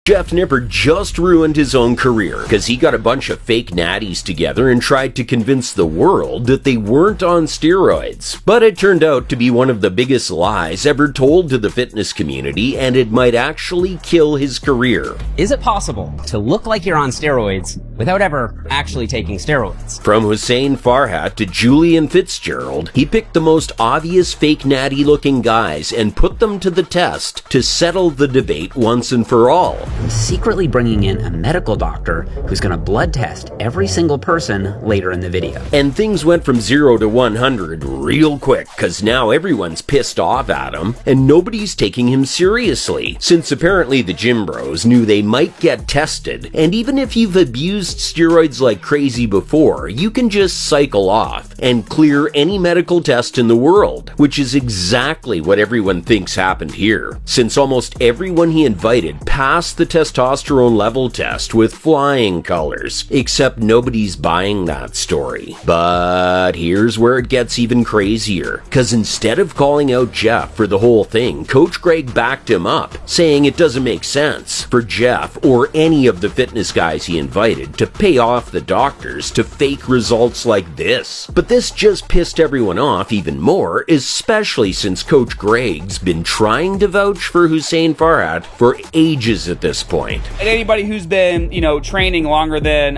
Jeff Nippard just ruined his own career because he got a bunch of fake natties together and tried to convince the world that they weren't on steroids. But it turned out to be one of the biggest lies ever told to the fitness community, and it might actually kill his career. Is it possible to look like you're on steroids without ever actually taking steroids? From Hussein Farhat to Julian Fitzgerald, he picked the most obvious fake natty looking guys and put them to the test to settle the debate once and for all. He's secretly bringing in a medical doctor who's going to blood test every single person later in the video. And things went from 0 to 100 real quick, cause now everyone's pissed off at him and nobody's taking him seriously, since apparently the gym bros knew they might get tested, and even if you've abused steroids like crazy before, you can just cycle off and clear any medical test in the world, which is exactly what everyone thinks happened here, since almost everyone he invited passed the testosterone level test with flying colors, except nobody's buying that story. But here's where it gets even crazier, cause instead of calling out Jeff for the whole thing, Coach Greg backed him up, saying it doesn't make sense for Jeff or any of the fitness guys he invited to pay off the doctors to fake results like this. But this just pissed everyone off even more, especially since Coach Greg's been trying to vouch for Hussein Farhat for ages at this point. And anybody who's been, training longer than,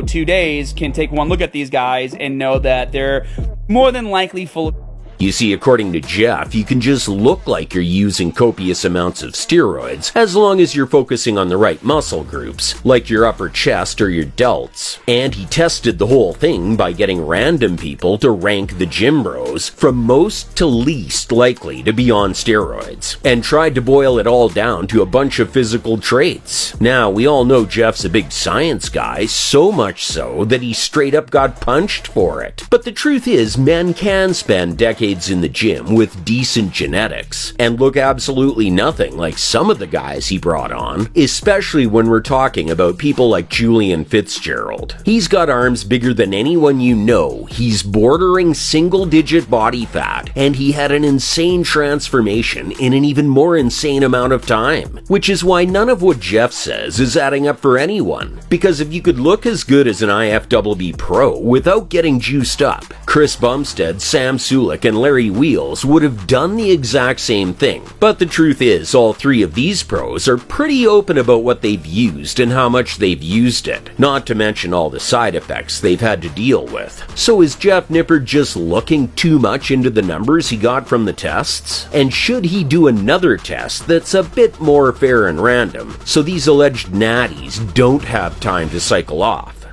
2 days can take one look at these guys and know that they're more than likely full of... You see, according to Jeff, you can just look like you're using copious amounts of steroids as long as you're focusing on the right muscle groups, like your upper chest or your delts. And he tested the whole thing by getting random people to rank the gym bros from most to least likely to be on steroids, and tried to boil it all down to a bunch of physical traits. Now, we all know Jeff's a big science guy, so much so that he straight up got punched for it. But the truth is, men can spend decades in the gym with decent genetics and look absolutely nothing like some of the guys he brought on, especially when we're talking about people like Julian Fitzgerald. He's got arms bigger than anyone you know, he's bordering single-digit body fat, and he had an insane transformation in an even more insane amount of time, which is why none of what Jeff says is adding up for anyone, because if you could look as good as an IFBB pro without getting juiced up, Chris Bumstead, Sam Sulik, and Larry Wheels would have done the exact same thing. But the truth is, all three of these pros are pretty open about what they've used and how much they've used it, not to mention all the side effects they've had to deal with. So is Jeff Nippard just looking too much into the numbers he got from the tests? And should he do another test that's a bit more fair and random, so these alleged natties don't have time to cycle off?